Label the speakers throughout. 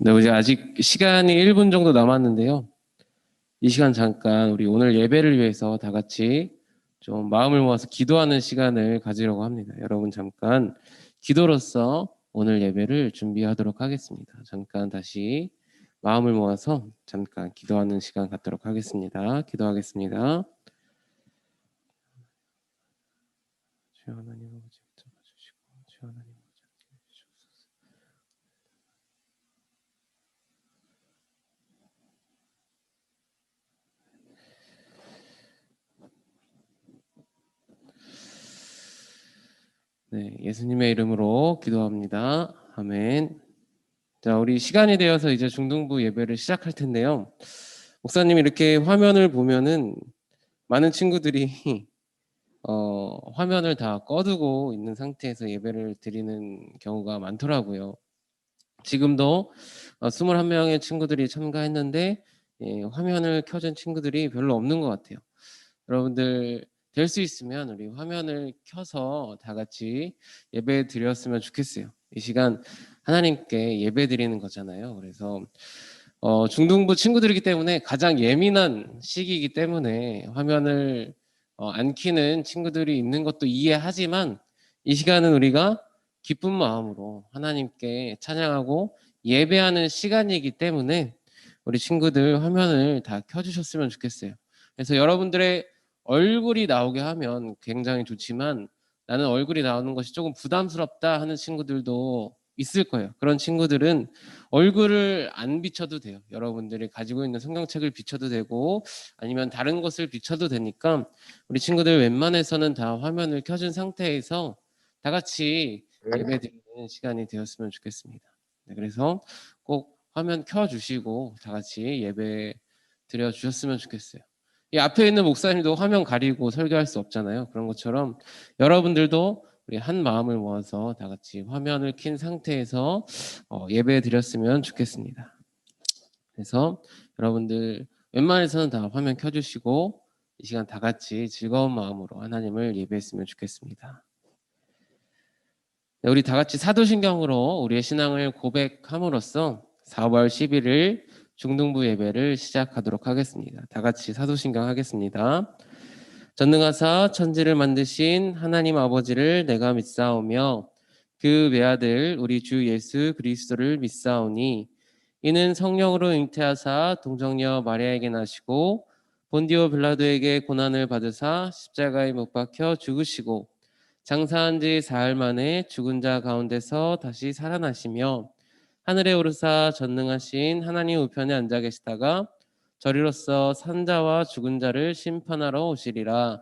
Speaker 1: 네, 이제 아직 시간이 1분 정도 남았는데요. 이 시간 잠깐 우리 오늘 예배를 위해서 다 같이 좀 마음을 모아서 기도하는 시간을 가지려고 합니다. 여러분 잠깐 기도로서 오늘 예배를 준비하도록 하겠습니다. 잠깐 다시 마음을 모아서 잠깐 기도하는 시간 갖도록 하겠습니다. 기도하겠습니다. 주여 하나님 아버지 붙잡아주시고 주여 하나님 아버지 함께 해주시옵소서. 네, 예수님의 이름으로 기도합니다. 아멘. 자, 우리 시간이 되어서 이제 중등부 예배를 시작할 텐데요. 목사님 이렇게 화면을 보면은 많은 친구들이 화면을 다 꺼두고 있는 상태에서 예배를 드리는 경우가 많더라고요. 지금도 21명의 친구들이 참가했는데 화면을 켜준 친구들이 별로 없는 것 같아요. 여러분들 될 수 있으면 우리 화면을 켜서 다 같이 예배 드렸으면 좋겠어요. 이 시간 하나님께 예배 드리는 거잖아요. 그래서 중등부 친구들이기 때문에 가장 예민한 시기이기 때문에 화면을 안 켜는 친구들이 있는 것도 이해하지만 이 시간은 우리가 기쁜 마음으로 하나님께 찬양하고 예배하는 시간이기 때문에 우리 친구들 화면을 다 켜주셨으면 좋겠어요. 그래서 여러분들의 얼굴이 나오게 하면 굉장히 좋지만 나는 얼굴이 나오는 것이 조금 부담스럽다 하는 친구들도 있을 거예요. 그런 친구들은 얼굴을 안 비춰도 돼요. 여러분들이 가지고 있는 성경책을 비춰도 되고 아니면 다른 것을 비춰도 되니까 우리 친구들 웬만해서는 다 화면을 켜준 상태에서 다 같이 예배 드리는 시간이 되었으면 좋겠습니다. 네, 그래서 꼭 화면 켜주시고 다 같이 예배 드려주셨으면 좋겠어요. 이 앞에 있는 목사님도 화면 가리고 설교할 수 없잖아요. 그런 것처럼 여러분들도 우리 한 마음을 모아서 다 같이 화면을 킨 상태에서 예배 드렸으면 좋겠습니다. 그래서 여러분들 웬만해서는 다 화면 켜주시고 이 시간 다 같이 즐거운 마음으로 하나님을 예배했으면 좋겠습니다. 네, 우리 다 같이 사도신경으로 우리의 신앙을 고백함으로써 4월 11일 중등부 예배를 시작하도록 하겠습니다. 다 같이 사도신경 하겠습니다. 전능하사 천지를 만드신 하나님 아버지를 내가 믿사오며 그 외아들 우리 주 예수 그리스도를 믿사오니 이는 성령으로 잉태하사 동정녀 마리아에게 나시고 본디오 빌라도에게 고난을 받으사 십자가에 못 박혀 죽으시고 장사한 지 사흘 만에 죽은 자 가운데서 다시 살아나시며 하늘에 오르사 전능하신 하나님 우편에 앉아 계시다가 저리로서 산자와 죽은 자를 심판하러 오시리라.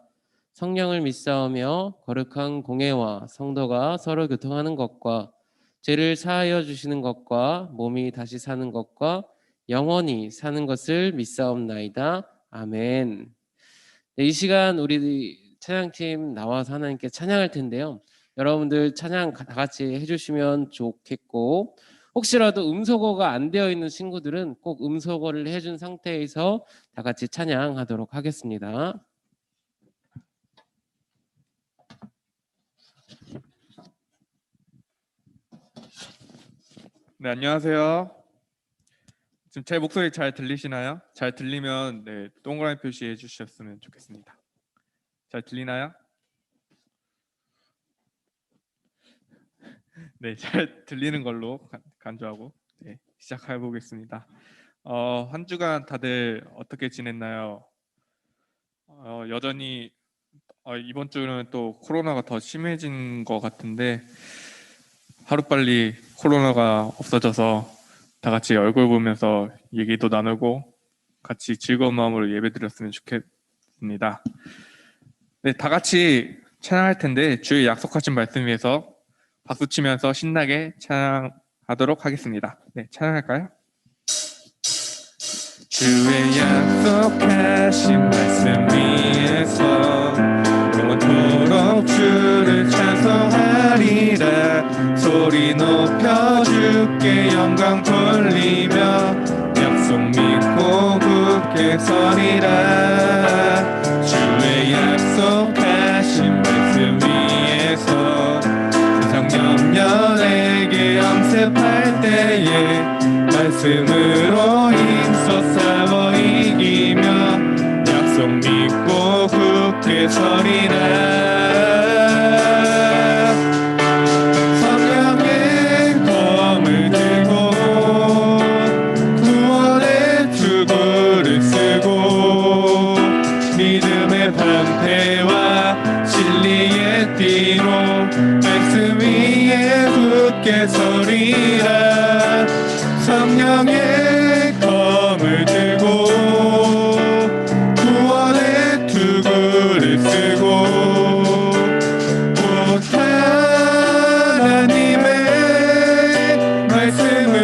Speaker 1: 성령을 믿사오며 거룩한 공회와 성도가 서로 교통하는 것과 죄를 사하여 주시는 것과 몸이 다시 사는 것과 영원히 사는 것을 믿사옵나이다. 아멘. 네, 이 시간 우리 찬양팀 나와서 하나님께 찬양할 텐데요. 여러분들 찬양 다 같이 해주시면 좋겠고 혹시라도 음소거가 안 되어 있는 친구들은 꼭 음소거를 해준 상태에서 다 같이 찬양하도록 하겠습니다.
Speaker 2: 네, 안녕하세요. 지금 제 목소리 잘 들리시나요? 잘 들리면 네, 동그라미 표시해 주셨으면 좋겠습니다. 잘 들리나요? 네, 잘 들리는 걸로 간주하고 네, 시작해 보겠습니다. 한 주간 다들 어떻게 지냈나요? 여전히 이번 주는 또 코로나가 더 심해진 것 같은데 하루빨리 코로나가 없어져서 다 같이 얼굴 보면서 얘기도 나누고 같이 즐거운 마음으로 예배드렸으면 좋겠습니다. 네, 다 같이 찬양할 텐데 주의 약속하신 말씀 위해서 박수 치면서 신나게 찬양하도록 하겠습니다. 네, 찬양할까요? 주의 약속하신 말씀 위에서 영원토록 주를 찬송하리라. 소리 높여 주께 영광 돌리며 약속 믿고 굳게 서리라. 주의 약속하신 말씀 위에서 세상 염려에게 염색할 때에 말씀 말씀으로 힘써 싸워 이기며 약속 믿고 굳게 서리라. 성령의 검을 들고 구원의 투구를 쓰고 믿음의 방패와 진리의 띠로 말씀 위에 굳게 서리라. 성령의 검을 들고 구원의 투구를 쓰고 곧 하나님의 말씀을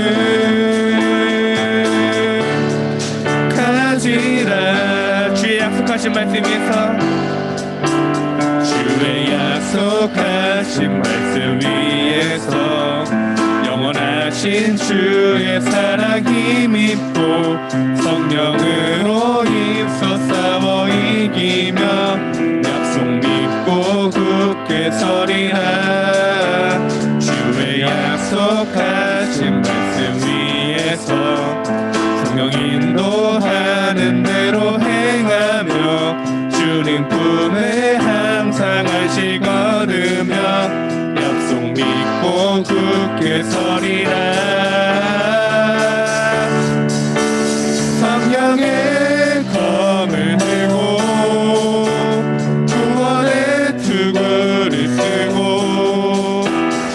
Speaker 2: 가지라. 주의 약속하신 말씀 위에서 주의 약속하신 말씀 위에서 영원하신 주의 사랑 힘입고 성령으로 힘써 싸워 이기며 약속 믿고 굳게 서리라. 주의 약속하신 말씀 위에서 성령 인도하는 대로 행하며 주님 품에 항상 안식 얻으며 약속 믿고 굳게 서리라. 성령의 검을 들고 구원의 투구를 쓰고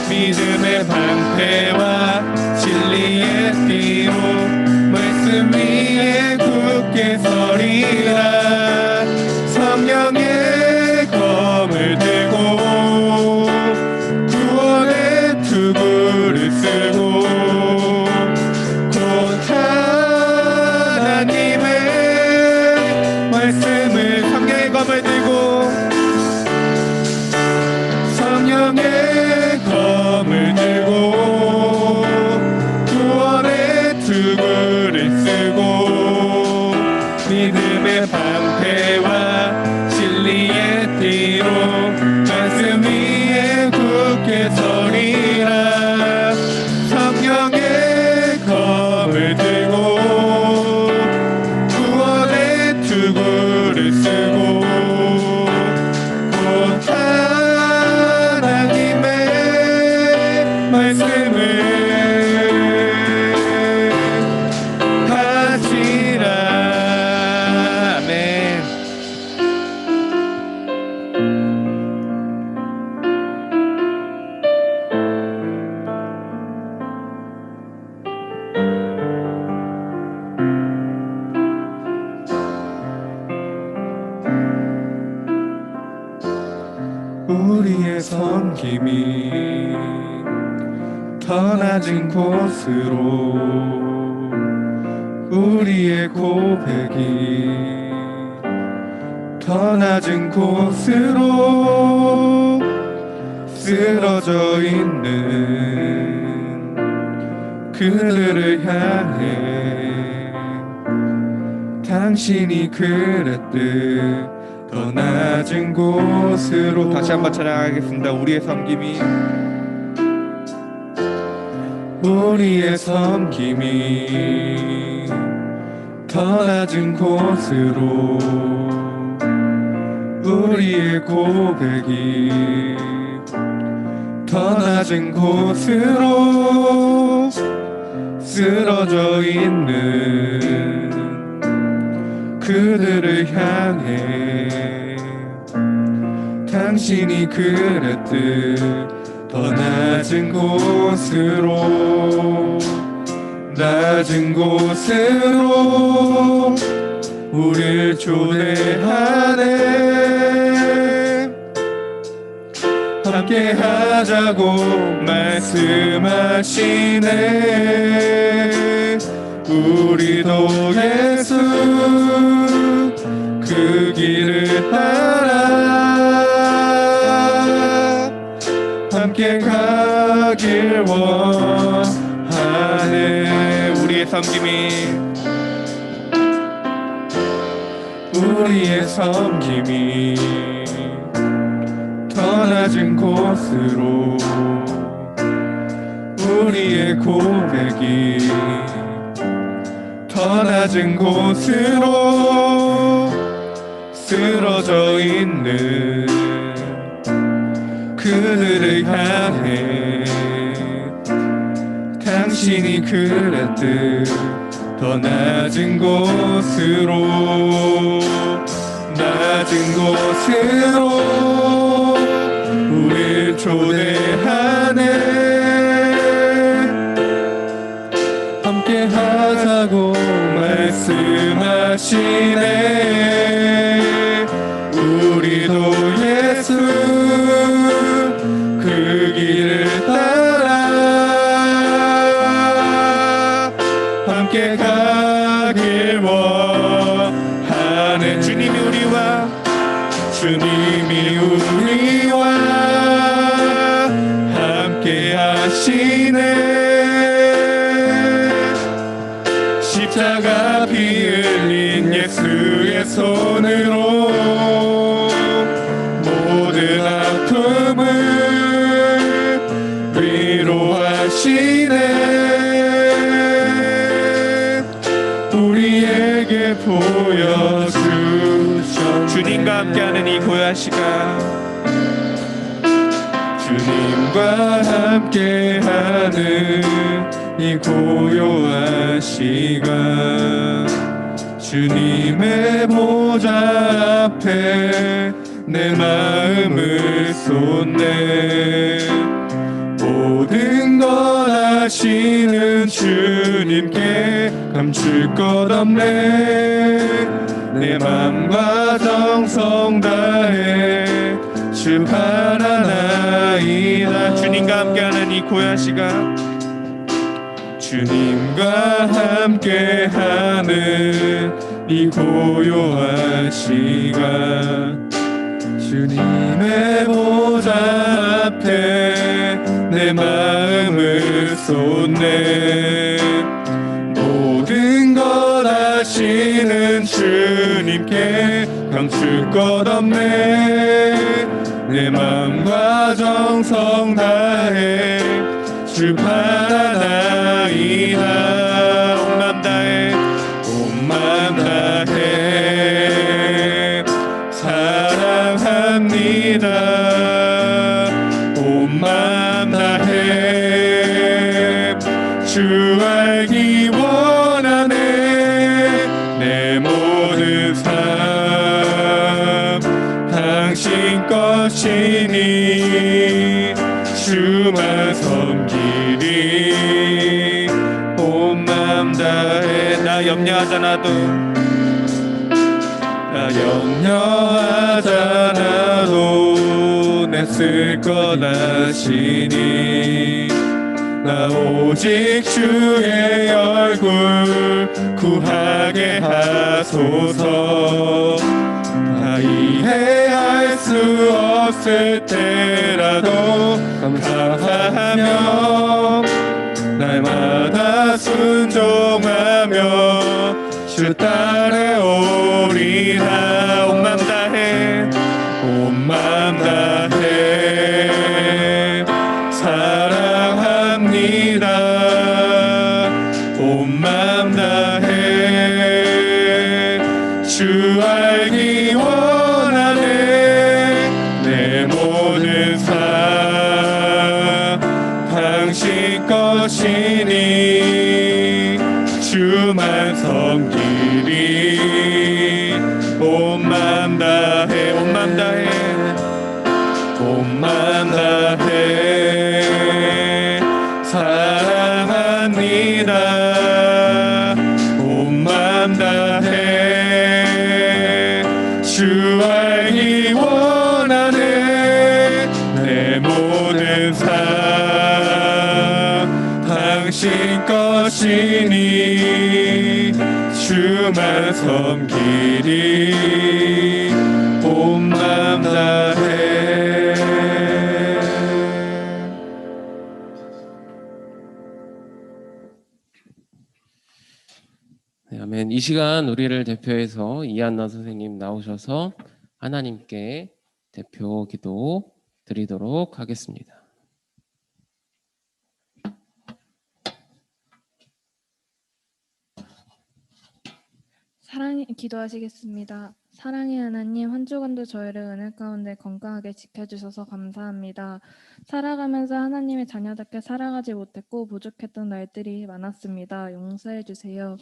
Speaker 2: 믿음의 방패와 진리의 띠로 말씀 위에 굳게 서리라. 성령의 검을 들고 구원의 투구를 쓰고 곧 하나님의 말씀을 성령의 검을 들고 성령의 검을 들고 구원의 투구를 쓰고 믿음의 방패와 진리의 띠로 말씀 위에 굳게 서리라. 성령의 검을 들고 구원의 투구를 쓰고 곧 하나님의 말씀을 하시라. 아멘. 우리의 섬김이 더 낮은 곳으로 우리의 고백이 더 낮은 곳으로 쓰러져 있는 그들을 향해 당신이 그랬듯 더 낮은 곳으로 다시 한번 찬양하겠습니다. 우리의 섬김이 더 낮은 곳으로 우리의 고백이 더 낮은 곳으로 쓰러져 있는 그들을 향해 당신이 그랬듯 더 낮은 곳으로 우릴 초대하네. 함께 하자고 말씀하시네. 우리도 예수 그 길을 따라 함께 가길 원하네. 우리의 섬김이 더 낮은 곳으로 우리의 고백이 더 낮은 곳으로 쓰러져 있는 그들을 향해 당신이 그랬듯 더 낮은 곳으로 우릴 초대하네. 함께 하자고 말씀하시네. 우리도 예수 그 길을 따라 함께 가길 원하네. 주님이 우리와 함께 하시네. 십자가 피 흘린 예수의 손으로 모든 아픔을 위로하시네. 우리에게 보여주셔. 주님과 함께하는 이 고요한 시간, 주님과 함께하는 이 고요한 시간, 주님의 보좌 앞에 내 마음을 쏟네. 모든 것 아시는 주님께 감출 것 없네. 내 맘과 정성 다해 주 바라나이다. 주님과 함께하는 이 고요한 시간, 주님과 함께하는 이 고요한 시간, 주님의 보좌 앞에 내 마음을 쏟네. 모든 것 아시는 주님께 감출 것 없네. 내 맘과 정성 다해 주 바라나이다. 온 맘 다해 사랑합니다. 온 맘 다해 주 알기 원하네. 내 모든 삶 당신 것이니 주만 섬기리. 온 맘 다해. 나 염려하잖아도 내 쓸 것 아시니. 나 오직 주의 얼굴 구하게 하소서. 다 이해할 수 없을 때라도 감사하며 날마다 순종하며 주 따라오리라. 온 맘 다해 온 맘 다해 사랑합니다. 온 맘 다해 주 알기 원하네. 내 모든 삶 당신 것이니 주만 섬기리. 온 맘 다해 온 맘 다해 온 맘 다해 사랑합니다. 온 맘 다해 주 알기 원하네. 내 모든 삶 당신 것이니 주만 섬기리. 온 맘 다해.
Speaker 1: 네, 아멘. 이 시간 우리를 대표해서 이한나 선생님 나오셔서 하나님께 대표 기도 드리도록 하겠습니다.
Speaker 3: 기도하시겠습니다. 사랑의 하나님, 한 주간도 저희를 은혜 가운데 건강하게 지켜주셔서 감사합니다. 살아가면서 하나님의 자녀답게 살아가지 못했고 부족했던 날들이 많았습니다. 용서해 주세요.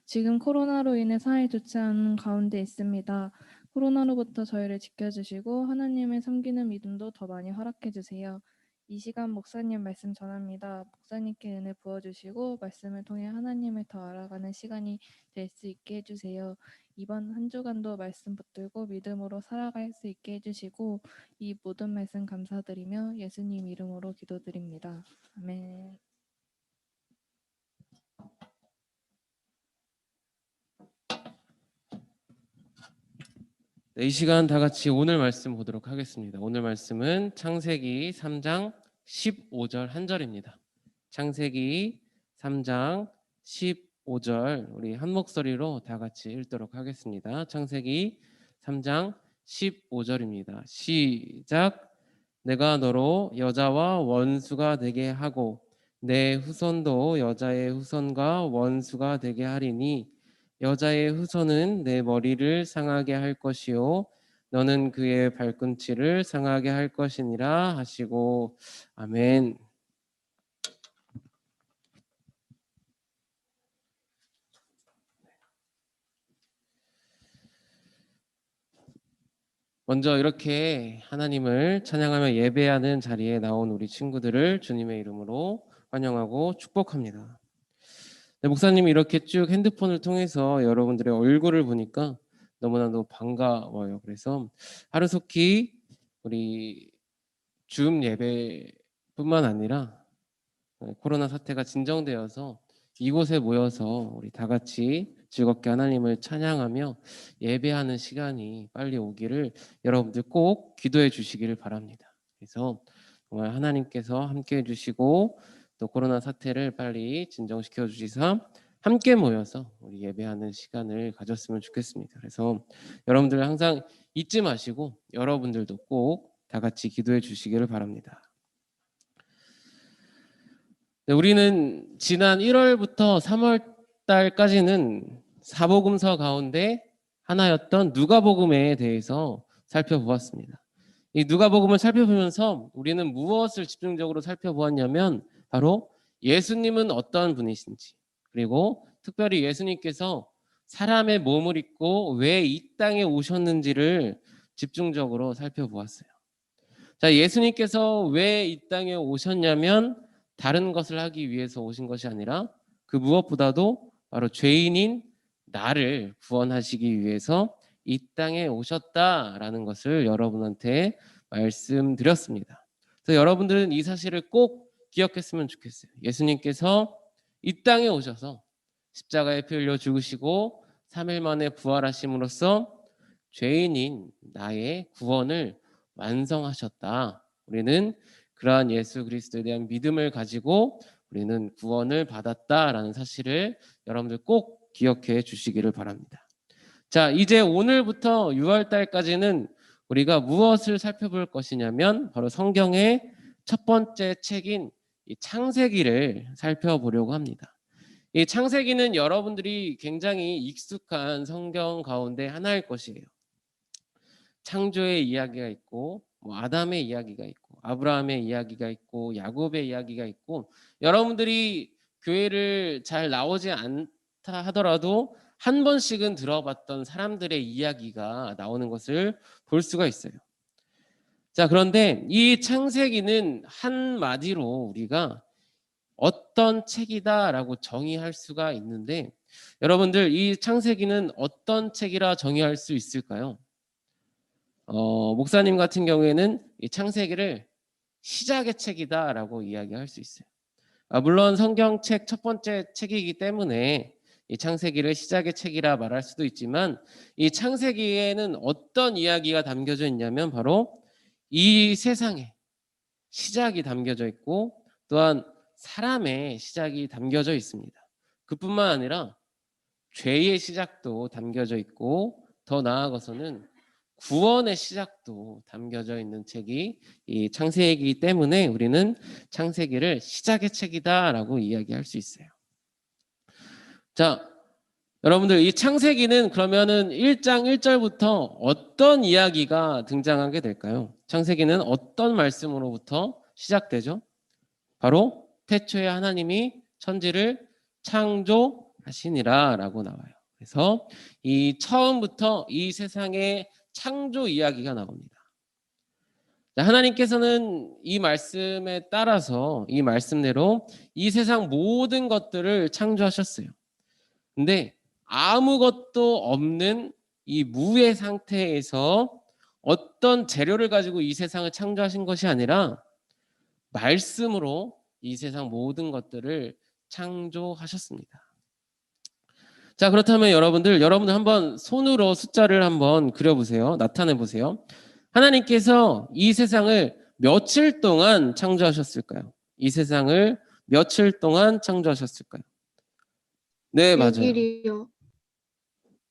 Speaker 3: 지금 코로나로 인해 사이 좋지 않은 가운데 있습니다. 코로나로부터 저희를 지켜주시고 하나님을 섬기는 믿음도 더 많이 허락해 주세요. 이 시간 목사님 말씀 전합니다. 목사님께 은혜 부어주시고 말씀을 통해 하나님을 더 알아가는 시간이 될 수 있게 해주세요. 이번 한 주간도 말씀 붙들고 믿음으로 살아갈 수 있게 해주시고 이 모든 말씀 감사드리며 예수님 이름으로 기도드립니다. 아멘.
Speaker 1: 네, 이 시간 다 같이 오늘 말씀 보도록 하겠습니다. 오늘 말씀은 창세기 3장 15절 한 절입니다. 창세기 3장 15절 우리 한 목소리로 다 같이 읽도록 하겠습니다. 창세기 3장 15절입니다. 시작. 내가 너로 여자와 원수가 되게 하고 내 후손도 여자의 후손과 원수가 되게 하리니 여자의 후손은 내 머리를 상하게 할 것이요 너는 그의 발꿈치를 상하게 할 것이니라 하시고 아멘. 먼저 이렇게 하나님을 찬양하며 예배하는 자리에 나온 우리 친구들을 주님의 이름으로 환영하고 축복합니다. 네, 목사님이 이렇게 쭉 핸드폰을 통해서 여러분들의 얼굴을 보니까 너무나도 반가워요. 그래서 하루속히 우리 줌 예배뿐만 아니라 코로나 사태가 진정되어서 이곳에 모여서 우리 다 같이 즐겁게 하나님을 찬양하며 예배하는 시간이 빨리 오기를 여러분들 꼭 기도해 주시기를 바랍니다. 그래서 정말 하나님께서 함께해 주시고 또 코로나 사태를 빨리 진정시켜 주시사 함께 모여서 우리 예배하는 시간을 가졌으면 좋겠습니다. 그래서 여러분들 항상 잊지 마시고 여러분들도 꼭 다 같이 기도해 주시기를 바랍니다. 네, 우리는 지난 1월부터 3월 달까지는 사복음서 가운데 하나였던 누가복음에 대해서 살펴보았습니다. 이 누가복음을 살펴보면서 우리는 무엇을 집중적으로 살펴보았냐면 바로 예수님은 어떤 분이신지, 그리고 특별히 예수님께서 사람의 몸을 입고 왜 이 땅에 오셨는지를 집중적으로 살펴보았어요. 자, 예수님께서 왜 이 땅에 오셨냐면 다른 것을 하기 위해서 오신 것이 아니라 그 무엇보다도 바로 죄인인 나를 구원하시기 위해서 이 땅에 오셨다라는 것을 여러분한테 말씀드렸습니다. 그래서 여러분들은 이 사실을 꼭 기억했으면 좋겠어요. 예수님께서 이 땅에 오셔서 십자가에 피 흘려 죽으시고 3일 만에 부활하심으로써 죄인인 나의 구원을 완성하셨다. 우리는 그러한 예수 그리스도에 대한 믿음을 가지고 우리는 구원을 받았다라는 사실을 여러분들 꼭 기억해 주시기를 바랍니다. 자, 이제 오늘부터 6월 달까지는 우리가 무엇을 살펴볼 것이냐면 바로 성경의 첫 번째 책인 이 창세기를 살펴보려고 합니다. 이 창세기는 여러분들이 굉장히 익숙한 성경 가운데 하나일 것이에요. 창조의 이야기가 있고 아담의 이야기가 있고 아브라함의 이야기가 있고 야곱의 이야기가 있고 여러분들이 교회를 잘 나오지 않다 하더라도 한 번씩은 들어봤던 사람들의 이야기가 나오는 것을 볼 수가 있어요. 자, 그런데 이 창세기는 한마디로 우리가 어떤 책이다라고 정의할 수가 있는데 여러분들 이 창세기는 어떤 책이라 정의할 수 있을까요? 목사님 같은 경우에는 이 창세기를 시작의 책이다라고 이야기할 수 있어요. 물론 성경책 첫 번째 책이기 때문에 이 창세기를 시작의 책이라 말할 수도 있지만 이 창세기에는 어떤 이야기가 담겨져 있냐면 바로 이 세상에 시작이 담겨져 있고 또한 사람의 시작이 담겨져 있습니다. 그뿐만 아니라 죄의 시작도 담겨져 있고 더 나아가서는 구원의 시작도 담겨져 있는 책이 이 창세기이기 때문에 우리는 창세기를 시작의 책이다라고 이야기할 수 있어요. 자, 여러분들 이 창세기는 그러면은 1장 1절부터 어떤 이야기가 등장하게 될까요? 창세기는 어떤 말씀으로부터 시작되죠? 바로 태초에 하나님이 천지를 창조하시니라 라고 나와요. 그래서 이 처음부터 이 세상의 창조 이야기가 나옵니다. 하나님께서는 이 말씀에 따라서 이 말씀대로 이 세상 모든 것들을 창조하셨어요. 근데 아무것도 없는 이 무의 상태에서 어떤 재료를 가지고 이 세상을 창조하신 것이 아니라 말씀으로 이 세상 모든 것들을 창조하셨습니다. 자, 그렇다면 여러분들 한번 손으로 숫자를 한번 그려보세요. 나타내 보세요. 하나님께서 이 세상을 며칠 동안 창조하셨을까요? 이 세상을 며칠 동안 창조하셨을까요? 네, 맞아요.
Speaker 4: 6일이요.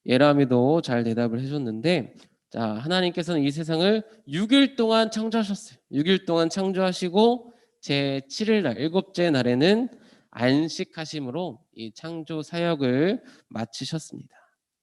Speaker 1: 예람이도 잘 대답을 해줬는데, 자, 하나님께서는 이 세상을 6일 동안 창조하셨어요. 6일 동안 창조하시고 제 7일 날, 일곱째 날에는 안식하심으로 이 창조 사역을 마치셨습니다.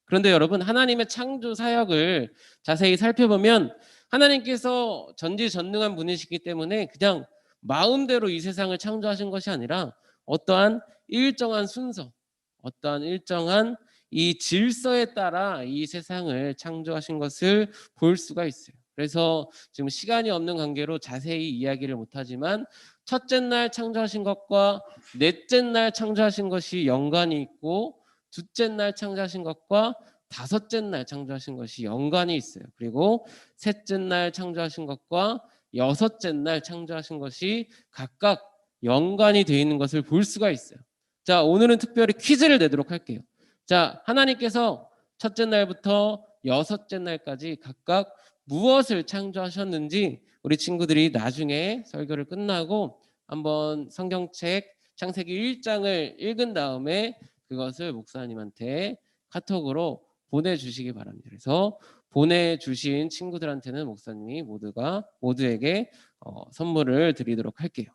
Speaker 1: 그런데 여러분, 하나님의 창조 사역을 자세히 살펴보면 하나님께서 전지전능한 분이시기 때문에 그냥 마음대로 이 세상을 창조하신 것이 아니라 어떠한 일정한 순서, 어떠한 일정한 이 질서에 따라 이 세상을 창조하신 것을 볼 수가 있어요. 그래서 지금 시간이 없는 관계로 자세히 이야기를 못하지만 첫째 날 창조하신 것과 넷째 날 창조하신 것이 연관이 있고 둘째 날 창조하신 것과 다섯째 날 창조하신 것이 연관이 있어요. 그리고 셋째 날 창조하신 것과 여섯째 날 창조하신 것이 각각 연관이 되어 있는 것을 볼 수가 있어요. 자, 오늘은 특별히 퀴즈를 내도록 할게요. 자, 하나님께서 첫째 날부터 여섯째 날까지 각각 무엇을 창조하셨는지 우리 친구들이 나중에 설교를 끝나고 한번 성경책 창세기 1장을 읽은 다음에 그것을 목사님한테 카톡으로 보내주시기 바랍니다. 그래서 보내주신 친구들한테는 목사님이 모두에게 선물을 드리도록 할게요.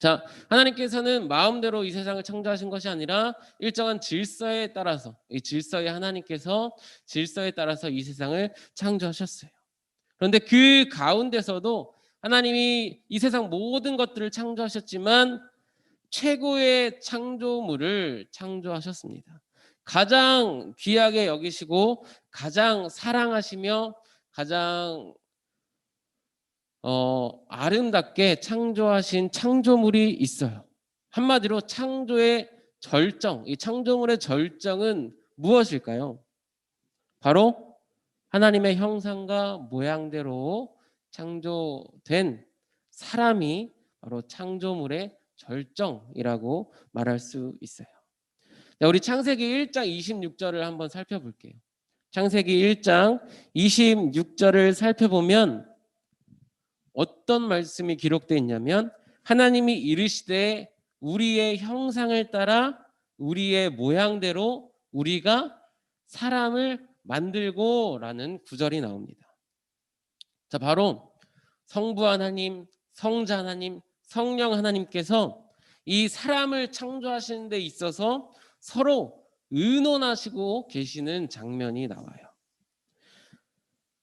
Speaker 1: 자, 하나님께서는 마음대로 이 세상을 창조하신 것이 아니라 일정한 질서에 따라서, 이 질서에 하나님께서 질서에 따라서 이 세상을 창조하셨어요. 그런데 그 가운데서도 하나님이 이 세상 모든 것들을 창조하셨지만 최고의 창조물을 창조하셨습니다. 가장 귀하게 여기시고 가장 사랑하시며 가장 아름답게 창조하신 창조물이 있어요. 한마디로 창조의 절정, 이 창조물의 절정은 무엇일까요? 바로 하나님의 형상과 모양대로 창조된 사람이 바로 창조물의 절정이라고 말할 수 있어요. 자, 우리 창세기 1장 26절을 한번 살펴볼게요. 창세기 1장 26절을 살펴보면 어떤 말씀이 기록되어 있냐면 하나님이 이르시되 우리의 형상을 따라 우리의 모양대로 우리가 사람을 만들고 라는 구절이 나옵니다. 자, 바로 성부 하나님, 성자 하나님, 성령 하나님께서 이 사람을 창조하시는 데 있어서 서로 의논하시고 계시는 장면이 나와요.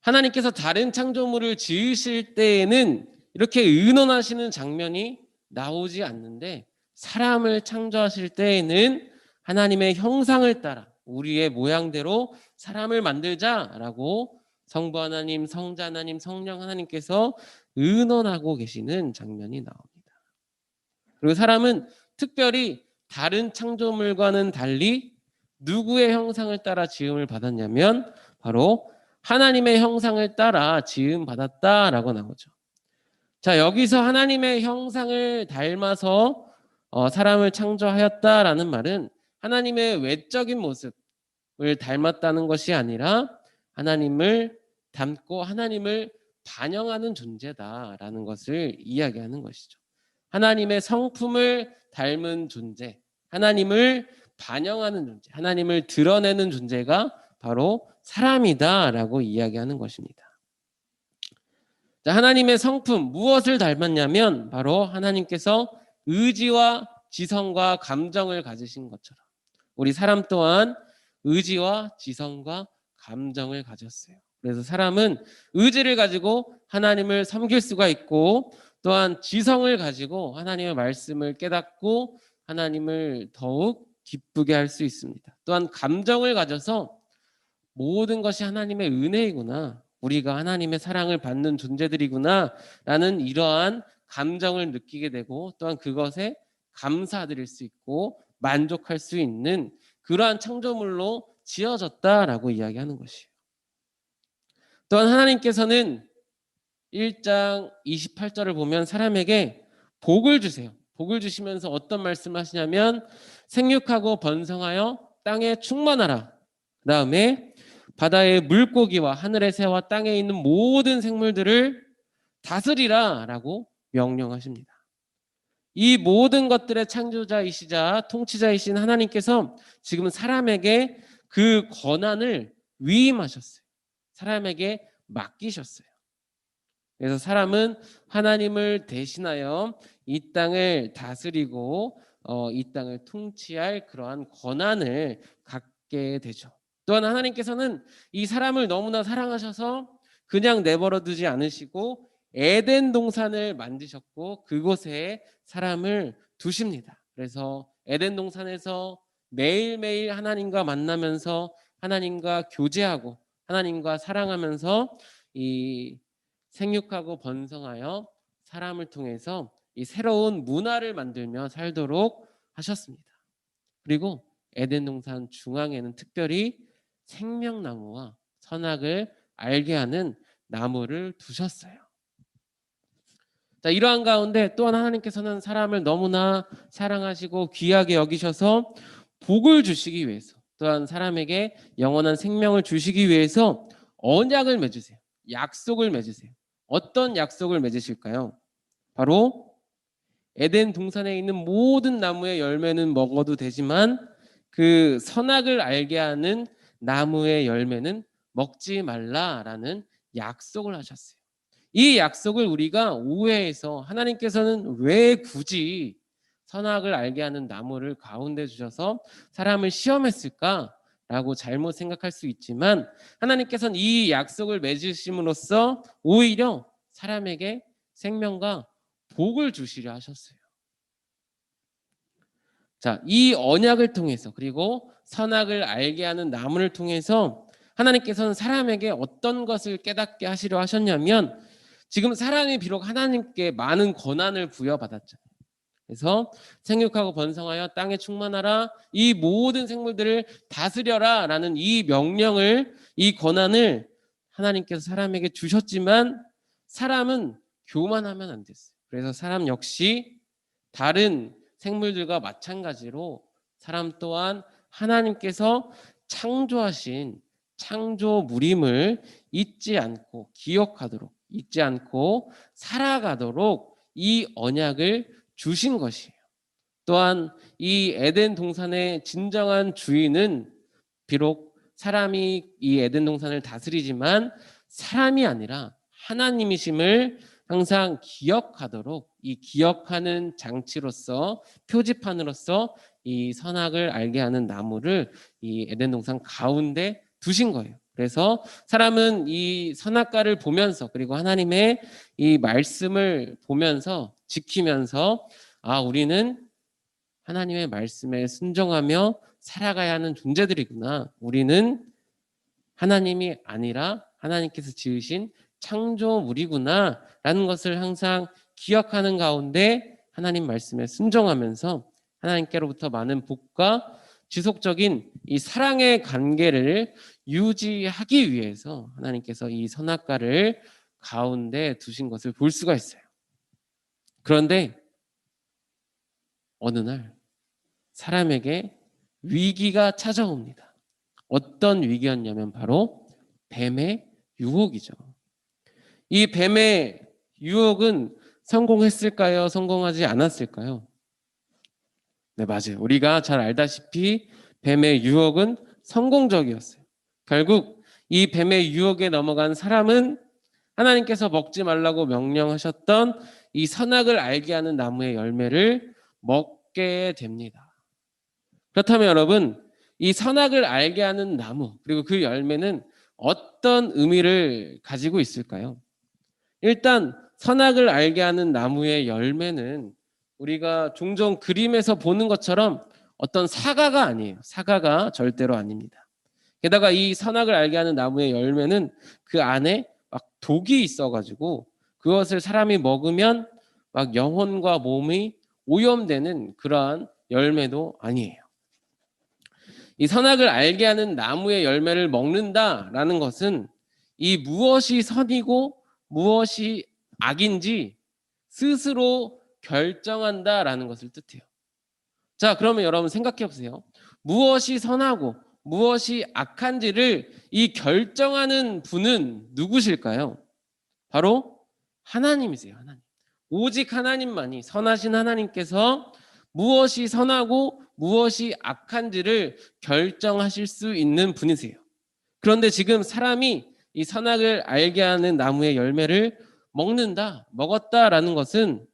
Speaker 1: 하나님께서 다른 창조물을 지으실 때에는 이렇게 의논하시는 장면이 나오지 않는데 사람을 창조하실 때에는 하나님의 형상을 따라 우리의 모양대로 사람을 만들자라고 성부 하나님, 성자 하나님, 성령 하나님께서 의논하고 계시는 장면이 나옵니다. 그리고 사람은 특별히 다른 창조물과는 달리 누구의 형상을 따라 지음을 받았냐면 바로 하나님의 형상을 따라 지음 받았다라고 나오죠. 자, 여기서 하나님의 형상을 닮아서 사람을 창조하였다라는 말은 하나님의 외적인 모습을 닮았다는 것이 아니라 하나님을 닮고 하나님을 반영하는 존재다라는 것을 이야기하는 것이죠. 하나님의 성품을 닮은 존재, 하나님을 반영하는 존재, 하나님을 드러내는 존재가 바로 사람이다라고 이야기하는 것입니다. 자, 하나님의 성품 무엇을 닮았냐면 바로 하나님께서 의지와 지성과 감정을 가지신 것처럼 우리 사람 또한 의지와 지성과 감정을 가졌어요. 그래서 사람은 의지를 가지고 하나님을 섬길 수가 있고 또한 지성을 가지고 하나님의 말씀을 깨닫고 하나님을 더욱 기쁘게 할 수 있습니다. 또한 감정을 가져서 모든 것이 하나님의 은혜이구나, 우리가 하나님의 사랑을 받는 존재들이구나 라는 이러한 감정을 느끼게 되고 또한 그것에 감사드릴 수 있고 만족할 수 있는 그러한 창조물로 지어졌다라고 이야기하는 것이에요. 또한 하나님께서는 1장 28절을 보면 사람에게 복을 주세요. 복을 주시면서 어떤 말씀을 하시냐면 생육하고 번성하여 땅에 충만하라. 그 다음에 바다의 물고기와 하늘의 새와 땅에 있는 모든 생물들을 다스리라 라고 명령하십니다. 이 모든 것들의 창조자이시자 통치자이신 하나님께서 지금 사람에게 그 권한을 위임하셨어요. 사람에게 맡기셨어요. 그래서 사람은 하나님을 대신하여 이 땅을 다스리고 이 땅을 통치할 그러한 권한을 갖게 되죠. 또한 하나님께서는 이 사람을 너무나 사랑하셔서 그냥 내버려 두지 않으시고 에덴 동산을 만드셨고 그곳에 사람을 두십니다. 그래서 에덴 동산에서 매일매일 하나님과 만나면서 하나님과 교제하고 하나님과 사랑하면서 이 생육하고 번성하여 사람을 통해서 이 새로운 문화를 만들며 살도록 하셨습니다. 그리고 에덴 동산 중앙에는 특별히 생명나무와 선악을 알게 하는 나무를 두셨어요. 자, 이러한 가운데 또한 하나님께서는 사람을 너무나 사랑하시고 귀하게 여기셔서 복을 주시기 위해서 또한 사람에게 영원한 생명을 주시기 위해서 언약을 맺으세요. 약속을 맺으세요. 어떤 약속을 맺으실까요? 바로 에덴 동산에 있는 모든 나무의 열매는 먹어도 되지만 그 선악을 알게 하는 나무의 열매는 먹지 말라라는 약속을 하셨어요. 이 약속을 우리가 오해해서 하나님께서는 왜 굳이 선악을 알게 하는 나무를 가운데 주셔서 사람을 시험했을까라고 잘못 생각할 수 있지만 하나님께서는 이 약속을 맺으심으로써 오히려 사람에게 생명과 복을 주시려 하셨어요. 자, 이 언약을 통해서 그리고 선악을 알게 하는 나무를 통해서 하나님께서는 사람에게 어떤 것을 깨닫게 하시려 하셨냐면 지금 사람이 비록 하나님께 많은 권한을 부여받았잖아요. 그래서 생육하고 번성하여 땅에 충만하라, 이 모든 생물들을 다스려라 라는 이 명령을, 이 권한을 하나님께서 사람에게 주셨지만 사람은 교만하면 안 됐어요. 그래서 사람 역시 다른 생물들과 마찬가지로 사람 또한 하나님께서 창조하신 창조물임을 잊지 않고 기억하도록, 잊지 않고 살아가도록 이 언약을 주신 것이에요. 또한 이 에덴 동산의 진정한 주인은 비록 사람이 이 에덴 동산을 다스리지만 사람이 아니라 하나님이심을 항상 기억하도록 이 기억하는 장치로서 표지판으로서 이 선악을 알게 하는 나무를 이 에덴 동산 가운데 두신 거예요. 그래서 사람은 이 선악과를 보면서 그리고 하나님의 이 말씀을 보면서 지키면서 아, 우리는 하나님의 말씀에 순종하며 살아가야 하는 존재들이구나. 우리는 하나님이 아니라 하나님께서 지으신 창조물이구나 라는 것을 항상 기억하는 가운데 하나님 말씀에 순종하면서 하나님께로부터 많은 복과 지속적인 이 사랑의 관계를 유지하기 위해서 하나님께서 이 선악과를 가운데 두신 것을 볼 수가 있어요. 그런데 어느 날 사람에게 위기가 찾아옵니다. 어떤 위기였냐면 바로 뱀의 유혹이죠. 이 뱀의 유혹은 성공했을까요? 성공하지 않았을까요? 네, 맞아요. 우리가 잘 알다시피 뱀의 유혹은 성공적이었어요. 결국 이 뱀의 유혹에 넘어간 사람은 하나님께서 먹지 말라고 명령하셨던 이 선악을 알게 하는 나무의 열매를 먹게 됩니다. 그렇다면 여러분, 이 선악을 알게 하는 나무 그리고 그 열매는 어떤 의미를 가지고 있을까요? 일단 선악을 알게 하는 나무의 열매는 우리가 종종 그림에서 보는 것처럼 어떤 사과가 아니에요. 사과가 절대로 아닙니다. 게다가 이 선악을 알게 하는 나무의 열매는 그 안에 막 독이 있어가지고 그것을 사람이 먹으면 막 영혼과 몸이 오염되는 그러한 열매도 아니에요. 이 선악을 알게 하는 나무의 열매를 먹는다라는 것은 이 무엇이 선이고 무엇이 악인지 스스로 결정한다라는 것을 뜻해요. 자, 그러면 여러분 생각해 보세요. 무엇이 선하고 무엇이 악한지를 이 결정하는 분은 누구실까요? 바로 하나님이세요. 하나님. 오직 하나님만이, 선하신 하나님께서 무엇이 선하고 무엇이 악한지를 결정하실 수 있는 분이세요. 그런데 지금 사람이 이 선악을 알게 하는 나무의 열매를 먹었다라는 것은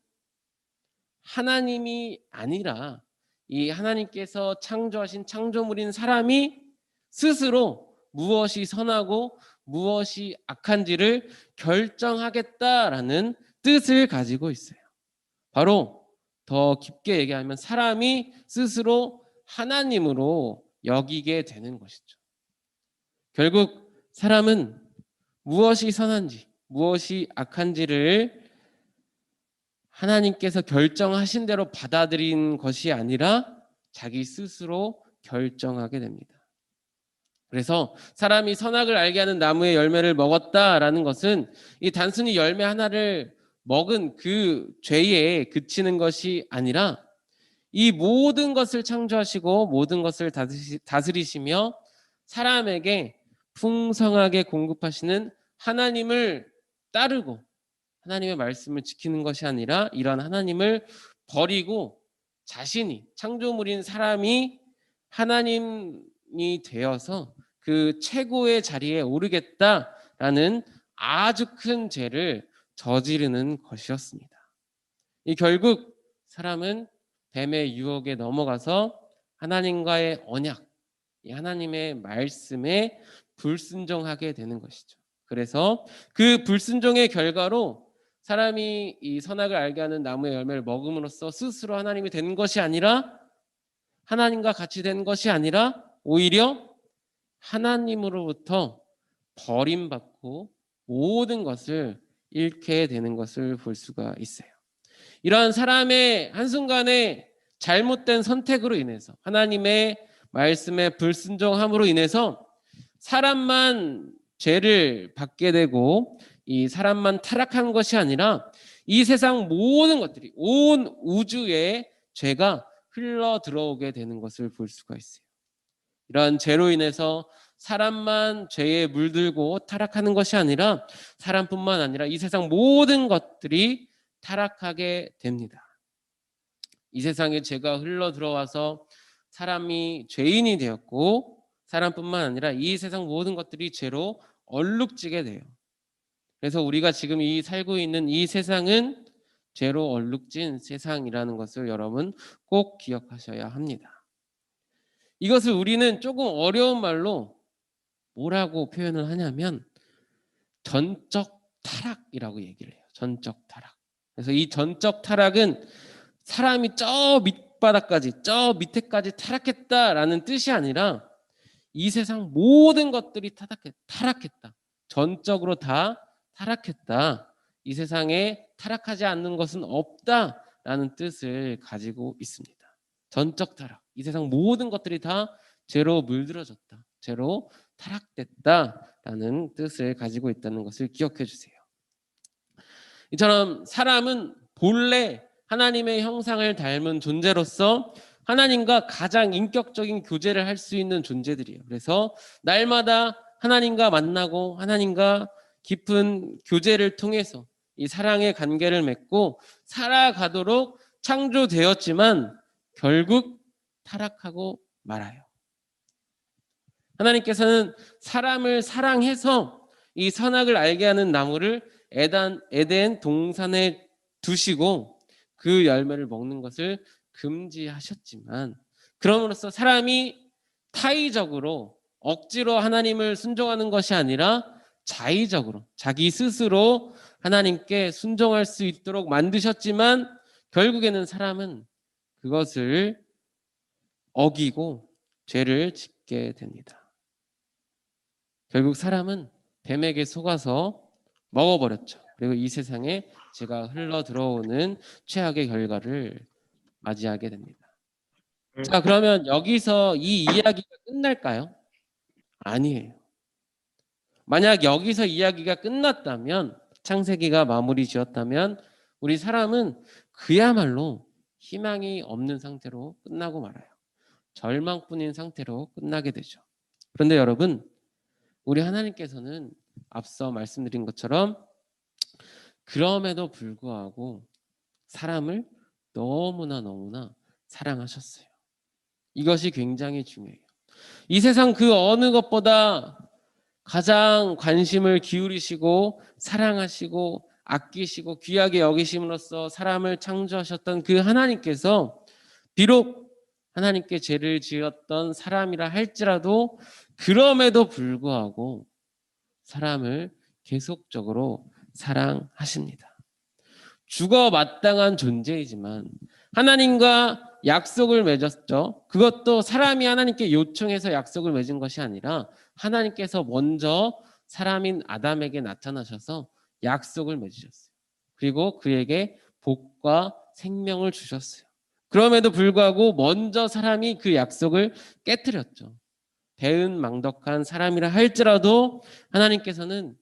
Speaker 1: 하나님이 아니라 이 하나님께서 창조하신 창조물인 사람이 스스로 무엇이 선하고 무엇이 악한지를 결정하겠다라는 뜻을 가지고 있어요. 바로 더 깊게 얘기하면 사람이 스스로 하나님으로 여기게 되는 것이죠. 결국 사람은 무엇이 선한지 무엇이 악한지를 하나님께서 결정하신 대로 받아들인 것이 아니라 자기 스스로 결정하게 됩니다. 그래서 사람이 선악을 알게 하는 나무의 열매를 먹었다라는 것은 이 단순히 열매 하나를 먹은 그 죄에 그치는 것이 아니라 이 모든 것을 창조하시고 모든 것을 다스리시며 사람에게 풍성하게 공급하시는 하나님을 따르고 하나님의 말씀을 지키는 것이 아니라 이런 하나님을 버리고 자신이 창조물인 사람이 하나님이 되어서 그 최고의 자리에 오르겠다라는 아주 큰 죄를 저지르는 것이었습니다. 이 결국 사람은 뱀의 유혹에 넘어가서 하나님과의 언약, 이 하나님의 말씀에 불순종하게 되는 것이죠. 그래서 그 불순종의 결과로 사람이 이 선악을 알게 하는 나무의 열매를 먹음으로써 스스로 하나님이 된 것이 아니라 하나님과 같이 된 것이 아니라 오히려 하나님으로부터 버림받고 모든 것을 잃게 되는 것을 볼 수가 있어요. 이러한 사람의 한순간의 잘못된 선택으로 인해서 하나님의 말씀에 불순종함으로 인해서 사람만 죄를 받게 되고 이 사람만 타락한 것이 아니라 이 세상 모든 것들이 온 우주에 죄가 흘러 들어오게 되는 것을 볼 수가 있어요. 이러한 죄로 인해서 사람만 죄에 물들고 타락하는 것이 아니라 사람뿐만 아니라 이 세상 모든 것들이 타락하게 됩니다. 이 세상에 죄가 흘러 들어와서 사람이 죄인이 되었고 사람뿐만 아니라 이 세상 모든 것들이 죄로 얼룩지게 돼요. 그래서 우리가 지금 이 살고 있는 이 세상은 죄로 얼룩진 세상이라는 것을 여러분 꼭 기억하셔야 합니다. 이것을 우리는 조금 어려운 말로 뭐라고 표현을 하냐면 전적 타락이라고 얘기를 해요. 전적 타락. 그래서 이 전적 타락은 사람이 저 밑바닥까지 저 밑에까지 타락했다라는 뜻이 아니라 이 세상 모든 것들이 타락했다. 전적으로 다 타락했다. 이 세상에 타락하지 않는 것은 없다라는 뜻을 가지고 있습니다. 전적 타락. 이 세상 모든 것들이 다 죄로 물들어졌다. 죄로 타락됐다라는 뜻을 가지고 있다는 것을 기억해 주세요. 이처럼 사람은 본래 하나님의 형상을 닮은 존재로서 하나님과 가장 인격적인 교제를 할 수 있는 존재들이에요. 그래서 날마다 하나님과 만나고 하나님과 깊은 교제를 통해서 이 사랑의 관계를 맺고 살아가도록 창조되었지만 결국 타락하고 말아요. 하나님께서는 사람을 사랑해서 이 선악을 알게 하는 나무를 에덴 동산에 두시고 그 열매를 먹는 것을 금지하셨지만 그럼으로써 사람이 타의적으로 억지로 하나님을 순종하는 것이 아니라 자의적으로 자기 스스로 하나님께 순종할 수 있도록 만드셨지만 결국에는 사람은 그것을 어기고 죄를 짓게 됩니다. 결국 사람은 뱀에게 속아서 먹어버렸죠. 그리고 이 세상에 죄가 흘러 들어오는 최악의 결과를 맞이하게 됩니다. 자, 그러면 여기서 이 이야기가 끝날까요? 아니에요. 만약 여기서 이야기가 끝났다면, 창세기가 마무리 지었다면 우리 사람은 그야말로 희망이 없는 상태로 끝나고 말아요. 절망뿐인 상태로 끝나게 되죠. 그런데 여러분, 우리 하나님께서는 앞서 말씀드린 것처럼 그럼에도 불구하고 사람을 너무나 사랑하셨어요. 이것이 굉장히 중요해요. 이 세상 그 어느 것보다 가장 관심을 기울이시고 사랑하시고 아끼시고 귀하게 여기심으로써 사람을 창조하셨던 그 하나님께서 비록 하나님께 죄를 지었던 사람이라 할지라도 그럼에도 불구하고 사람을 계속적으로 사랑하십니다. 죽어 마땅한 존재이지만 하나님과 약속을 맺었죠. 그것도 사람이 하나님께 요청해서 약속을 맺은 것이 아니라 하나님께서 먼저 사람인 아담에게 나타나셔서 약속을 맺으셨어요. 그리고 그에게 복과 생명을 주셨어요. 그럼에도 불구하고 먼저 사람이 그 약속을 깨뜨렸죠. 배은망덕한 사람이라 할지라도 하나님께서는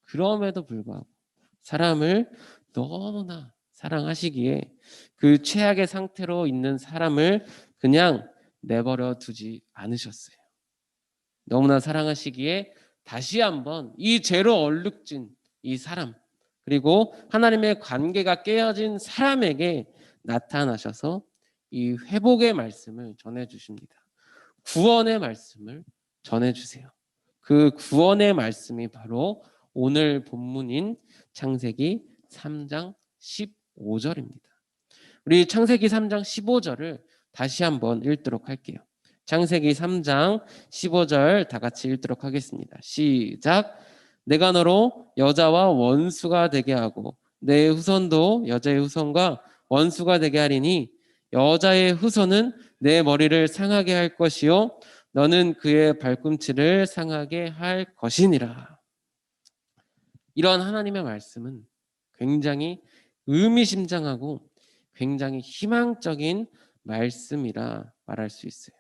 Speaker 1: 그럼에도 불구하고 사람을 너무나 사랑하시기에 그 최악의 상태로 있는 사람을 그냥 내버려 두지 않으셨어요. 너무나 사랑하시기에 다시 한번 이 죄로 얼룩진 이 사람, 그리고 하나님의 관계가 깨어진 사람에게 나타나셔서 이 회복의 말씀을 전해주십니다. 구원의 말씀을 전해주세요. 그 구원의 말씀이 바로 오늘 본문인 창세기 3장 15절입니다. 우리 창세기 3장 15절을 다시 한번 읽도록 할게요. 창세기 3장 15절 다 같이 읽도록 하겠습니다. 시작. 내가 너로 여자와 원수가 되게 하고 내 후손도 여자의 후손과 원수가 되게 하리니 여자의 후손은 내 머리를 상하게 할 것이요 너는 그의 발꿈치를 상하게 할 것이니라. 이런 하나님의 말씀은 굉장히 의미심장하고 굉장히 희망적인 말씀이라 말할 수 있어요.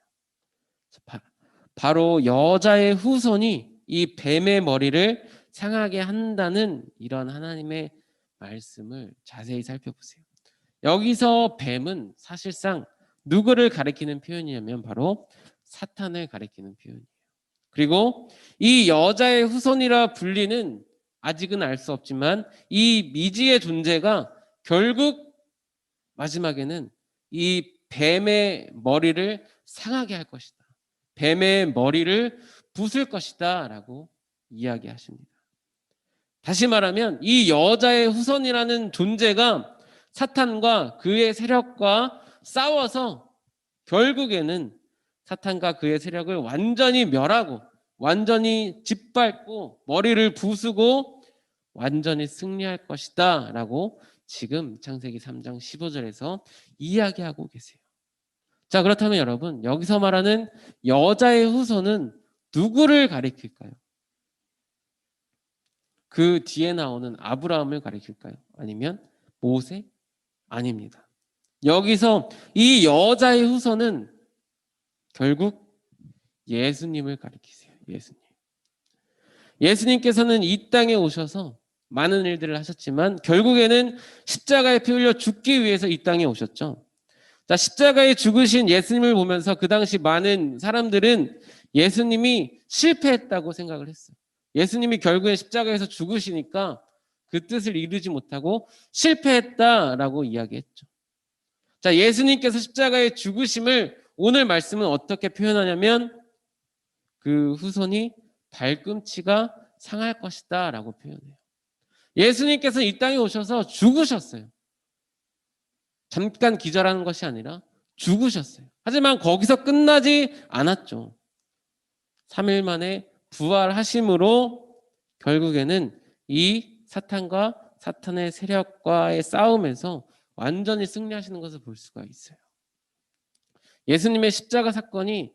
Speaker 1: 바로 여자의 후손이 이 뱀의 머리를 상하게 한다는 이런 하나님의 말씀을 자세히 살펴보세요. 여기서 뱀은 사실상 누구를 가리키는 표현이냐면 바로 사탄을 가리키는 표현이에요. 그리고 이 여자의 후손이라 불리는, 아직은 알 수 없지만 이 미지의 존재가 결국 마지막에는 이 뱀의 머리를 상하게 할 것이다. 뱀의 머리를 부술 것이다 라고 이야기하십니다. 다시 말하면 이 여자의 후손이라는 존재가 사탄과 그의 세력과 싸워서 결국에는 사탄과 그의 세력을 완전히 멸하고 완전히 짓밟고 머리를 부수고 완전히 승리할 것이다 라고 지금 창세기 3장 15절에서 이야기하고 계세요. 자, 그렇다면 여러분, 여기서 말하는 여자의 후손은 누구를 가리킬까요? 그 뒤에 나오는 아브라함을 가리킬까요? 아니면 모세? 아닙니다. 여기서 이 여자의 후손은 결국 예수님을 가리키세요. 예수님. 예수님께서는 이 땅에 오셔서 많은 일들을 하셨지만 결국에는 십자가에 피 흘려 죽기 위해서 이 땅에 오셨죠. 자, 십자가에 죽으신 예수님을 보면서 그 당시 많은 사람들은 예수님이 실패했다고 생각을 했어요. 예수님이 결국에 십자가에서 죽으시니까 그 뜻을 이루지 못하고 실패했다라고 이야기했죠. 자, 예수님께서 십자가에 죽으심을 오늘 말씀은 어떻게 표현하냐면 그 후손이 발꿈치가 상할 것이다 라고 표현해요. 예수님께서 이 땅에 오셔서 죽으셨어요. 잠깐 기절하는 것이 아니라 죽으셨어요. 하지만 거기서 끝나지 않았죠. 3일 만에 부활하심으로 결국에는 이 사탄과 사탄의 세력과의 싸움에서 완전히 승리하시는 것을 볼 수가 있어요. 예수님의 십자가 사건이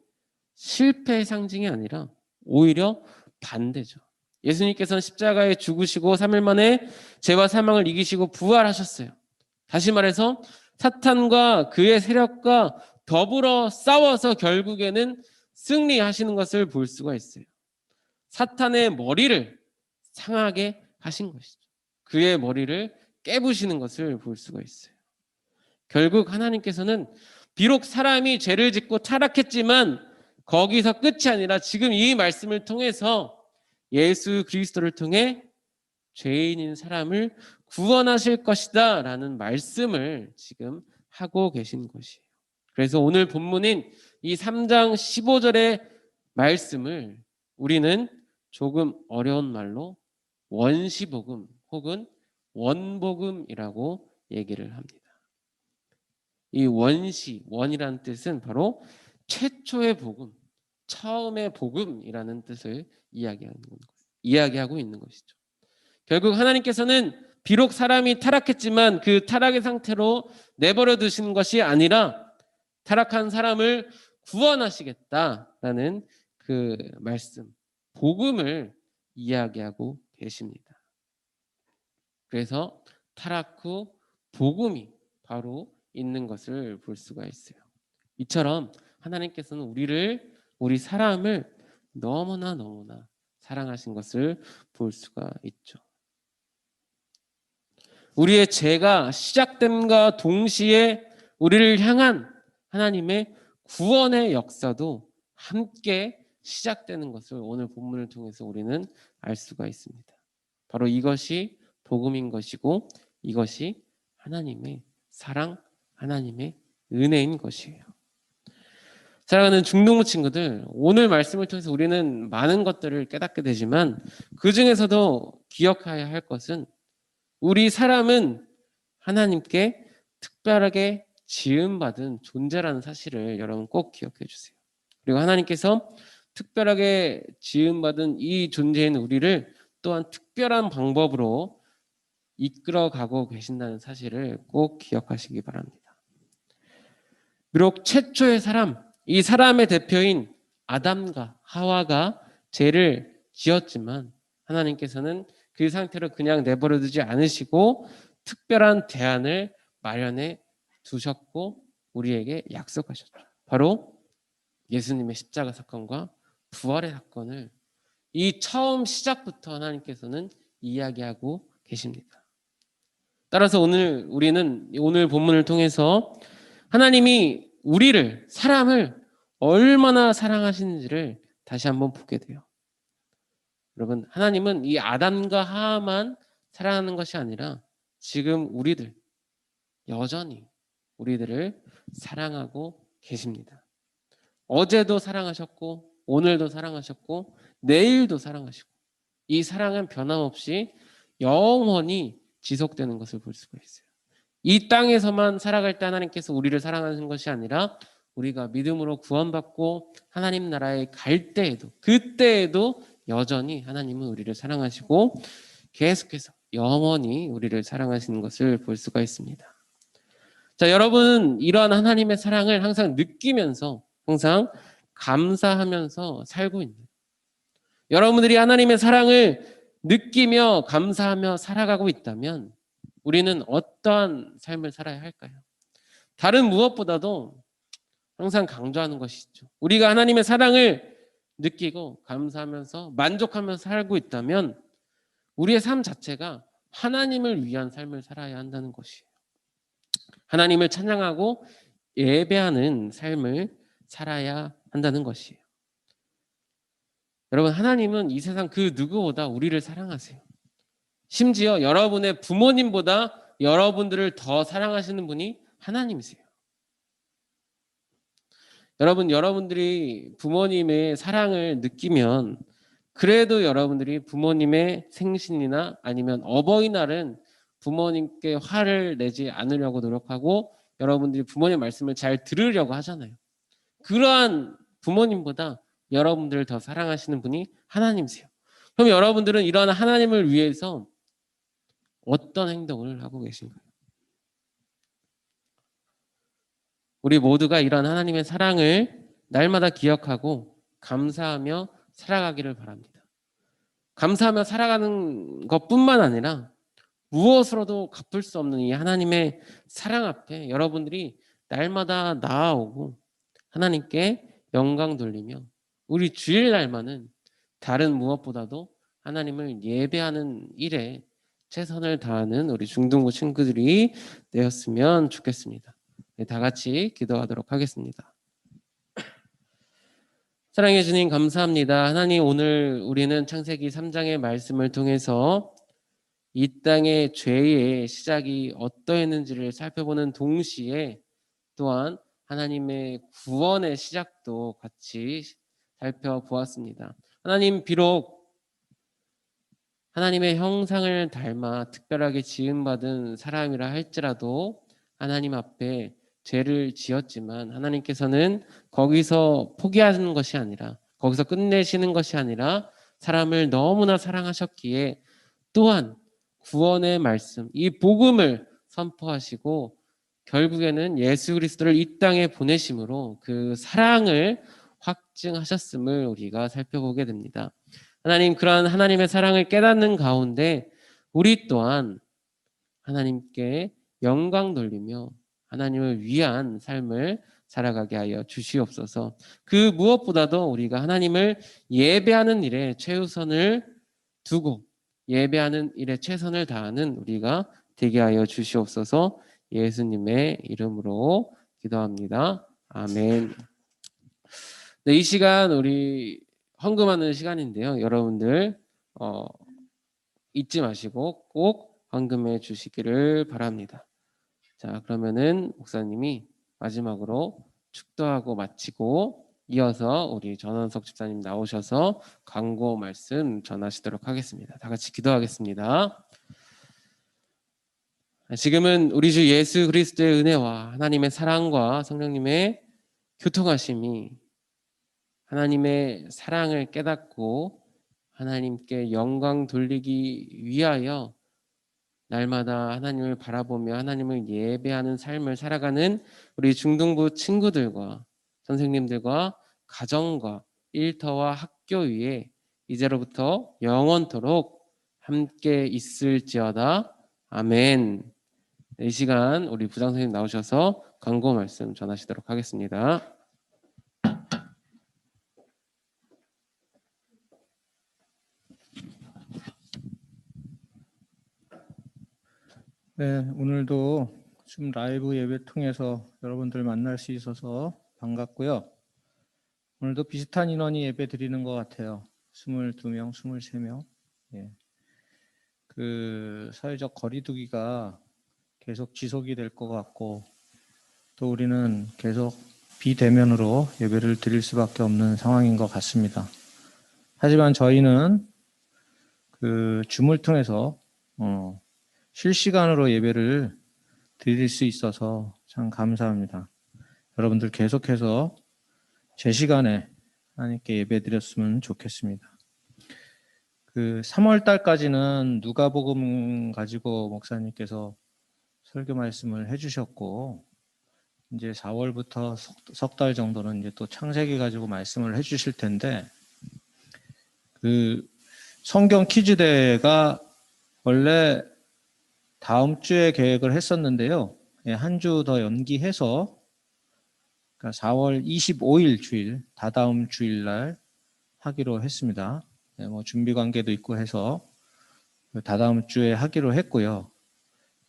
Speaker 1: 실패의 상징이 아니라 오히려 반대죠. 예수님께서는 십자가에 죽으시고 3일 만에 죄와 사망을 이기시고 부활하셨어요. 다시 말해서 사탄과 그의 세력과 더불어 싸워서 결국에는 승리하시는 것을 볼 수가 있어요. 사탄의 머리를 상하게 하신 것이죠. 그의 머리를 깨부시는 것을 볼 수가 있어요. 결국 하나님께서는 비록 사람이 죄를 짓고 타락했지만 거기서 끝이 아니라 지금 이 말씀을 통해서 예수 그리스도를 통해 죄인인 사람을 구원하실 것이다 라는 말씀을 지금 하고 계신 것이에요. 그래서 오늘 본문인 이 3장 15절의 말씀을 우리는 조금 어려운 말로 원시복음 혹은 원복음이라고 얘기를 합니다. 이 원이라는 뜻은 바로 최초의 복음, 처음의 복음이라는 뜻을 이야기하고 있는 것이죠. 결국 하나님께서는 비록 사람이 타락했지만 그 타락의 상태로 내버려 두시는 것이 아니라 타락한 사람을 구원하시겠다라는 그 말씀, 복음을 이야기하고 계십니다. 그래서 타락 후 복음이 바로 있는 것을 볼 수가 있어요. 이처럼 하나님께서는 우리 사람을 너무나 사랑하신 것을 볼 수가 있죠. 우리의 죄가 시작됨과 동시에 우리를 향한 하나님의 구원의 역사도 함께 시작되는 것을 오늘 본문을 통해서 우리는 알 수가 있습니다. 바로 이것이 복음인 것이고 이것이 하나님의 사랑, 하나님의 은혜인 것이에요. 사랑하는 중동부 친구들, 오늘 말씀을 통해서 우리는 많은 것들을 깨닫게 되지만 그 중에서도 기억해야 할 것은 우리 사람은 하나님께 특별하게 지음받은 존재라는 사실을 여러분 꼭 기억해 주세요. 그리고 하나님께서 특별하게 지음받은 이 존재인 우리를 또한 특별한 방법으로 이끌어가고 계신다는 사실을 꼭 기억하시기 바랍니다. 비록 최초의 사람, 이 사람의 대표인 아담과 하와가 죄를 지었지만 하나님께서는 그 상태로 그냥 내버려 두지 않으시고 특별한 대안을 마련해 두셨고 우리에게 약속하셨죠. 바로 예수님의 십자가 사건과 부활의 사건을 이 처음 시작부터 하나님께서는 이야기하고 계십니다. 따라서 우리는 오늘 본문을 통해서 하나님이 사람을 얼마나 사랑하시는지를 다시 한번 보게 돼요. 여러분, 하나님은 이 아담과 하와만 사랑하는 것이 아니라 지금 여전히 우리들을 사랑하고 계십니다. 어제도 사랑하셨고 오늘도 사랑하셨고 내일도 사랑하시고 이 사랑은 변함없이 영원히 지속되는 것을 볼 수가 있어요. 이 땅에서만 살아갈 때 하나님께서 우리를 사랑하는 것이 아니라 우리가 믿음으로 구원받고 하나님 나라에 갈 때에도 그때에도 여전히 하나님은 우리를 사랑하시고 계속해서 영원히 우리를 사랑하시는 것을 볼 수가 있습니다. 자, 여러분은 이러한 하나님의 사랑을 항상 느끼면서 항상 감사하면서 살고 있는 여러분들이 하나님의 사랑을 느끼며 감사하며 살아가고 있다면 우리는 어떠한 삶을 살아야 할까요? 다른 무엇보다도 항상 강조하는 것이죠. 우리가 하나님의 사랑을 느끼고 감사하면서 만족하면서 살고 있다면 우리의 삶 자체가 하나님을 위한 삶을 살아야 한다는 것이에요. 하나님을 찬양하고 예배하는 삶을 살아야 한다는 것이에요. 여러분, 하나님은 이 세상 그 누구보다 우리를 사랑하세요. 심지어 여러분의 부모님보다 여러분들을 더 사랑하시는 분이 하나님이세요. 여러분들이 부모님의 사랑을 느끼면 그래도 여러분들이 부모님의 생신이나 아니면 어버이날은 부모님께 화를 내지 않으려고 노력하고 여러분들이 부모님 말씀을 잘 들으려고 하잖아요. 그러한 부모님보다 여러분들을 더 사랑하시는 분이 하나님이세요. 그럼 여러분들은 이러한 하나님을 위해서 어떤 행동을 하고 계신가요? 우리 모두가 이러한 하나님의 사랑을 날마다 기억하고 감사하며 살아가기를 바랍니다. 감사하며 살아가는 것뿐만 아니라 무엇으로도 갚을 수 없는 이 하나님의 사랑 앞에 여러분들이 날마다 나아오고 하나님께 영광 돌리며 우리 주일날만은 다른 무엇보다도 하나님을 예배하는 일에 최선을 다하는 우리 중등부 친구들이 되었으면 좋겠습니다. 네, 다 같이 기도하도록 하겠습니다. 사랑해 주님 감사합니다. 하나님, 오늘 우리는 창세기 3장의 말씀을 통해서 이 땅의 죄의 시작이 어떠했는지를 살펴보는 동시에 또한 하나님의 구원의 시작도 같이 살펴보았습니다. 하나님, 비록 하나님의 형상을 닮아 특별하게 지음받은 사람이라 할지라도 하나님 앞에 죄를 지었지만 하나님께서는 거기서 포기하는 것이 아니라, 거기서 끝내시는 것이 아니라 사람을 너무나 사랑하셨기에 또한 구원의 말씀, 이 복음을 선포하시고 결국에는 예수 그리스도를 이 땅에 보내심으로 그 사랑을 확증하셨음을 우리가 살펴보게 됩니다. 하나님, 그러한 하나님의 사랑을 깨닫는 가운데 우리 또한 하나님께 영광 돌리며 하나님을 위한 삶을 살아가게 하여 주시옵소서. 그 무엇보다도 우리가 하나님을 예배하는 일에 최우선을 두고 예배하는 일에 최선을 다하는 우리가 되게 하여 주시옵소서. 예수님의 이름으로 기도합니다. 아멘. 네, 이 시간 우리 헌금하는 시간인데요. 여러분들 잊지 마시고 꼭 헌금해 주시기를 바랍니다. 자, 그러면은 목사님이 마지막으로 축도하고 마치고 이어서 우리 전원석 집사님 나오셔서 광고 말씀 전하시도록 하겠습니다. 다 같이 기도하겠습니다. 지금은 우리 주 예수 그리스도의 은혜와 하나님의 사랑과 성령님의 교통하심이 하나님의 사랑을 깨닫고 하나님께 영광 돌리기 위하여 날마다 하나님을 바라보며 하나님을 예배하는 삶을 살아가는 우리 중등부 친구들과 선생님들과 가정과 일터와 학교 위에 이제로부터 영원토록 함께 있을지어다. 아멘. 이 시간 우리 부장 선생님 나오셔서 광고 말씀 전하시도록 하겠습니다.
Speaker 4: 네, 오늘도 줌 라이브 예배 통해서 여러분들 만날 수 있어서 반갑고요. 오늘도 비슷한 인원이 예배 드리는 것 같아요. 22명, 23명. 예. 그 사회적 거리두기가 계속 지속이 될 것 같고 또 우리는 계속 비대면으로 예배를 드릴 수밖에 없는 상황인 것 같습니다. 하지만 저희는 그 줌을 통해서 실시간으로 예배를 드릴 수 있어서 참 감사합니다. 여러분들 계속해서 제 시간에 하나님께 예배 드렸으면 좋겠습니다. 그 3월 달까지는 누가복음 가지고 목사님께서 설교 말씀을 해주셨고 이제 4월부터 석 달 정도는 이제 또 창세기 가지고 말씀을 해주실 텐데 그 성경 퀴즈 대회가 원래 다음 주에 계획을 했었는데요. 한 주 더 연기해서 그러니까 4월 25일 주일, 다다음 주일날 하기로 했습니다. 뭐 준비 관계도 있고 해서 다다음 주에 하기로 했고요.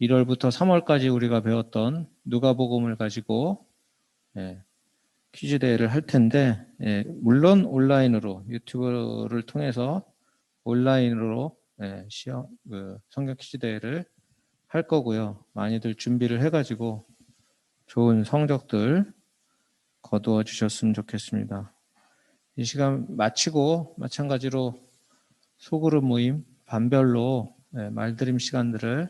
Speaker 4: 1월부터 3월까지 우리가 배웠던 누가복음을 가지고 퀴즈 대회를 할 텐데 물론 온라인으로 유튜브를 통해서 온라인으로 성경 퀴즈 대회를 할 거고요. 많이들 준비를 해가지고 좋은 성적들 거두어 주셨으면 좋겠습니다. 이 시간 마치고 마찬가지로 소그룹 모임 반별로 말드림 시간들을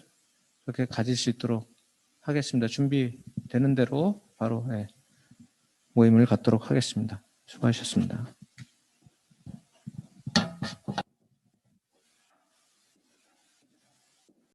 Speaker 4: 그렇게 가질 수 있도록 하겠습니다. 준비되는 대로 바로 모임을 갖도록 하겠습니다. 수고하셨습니다.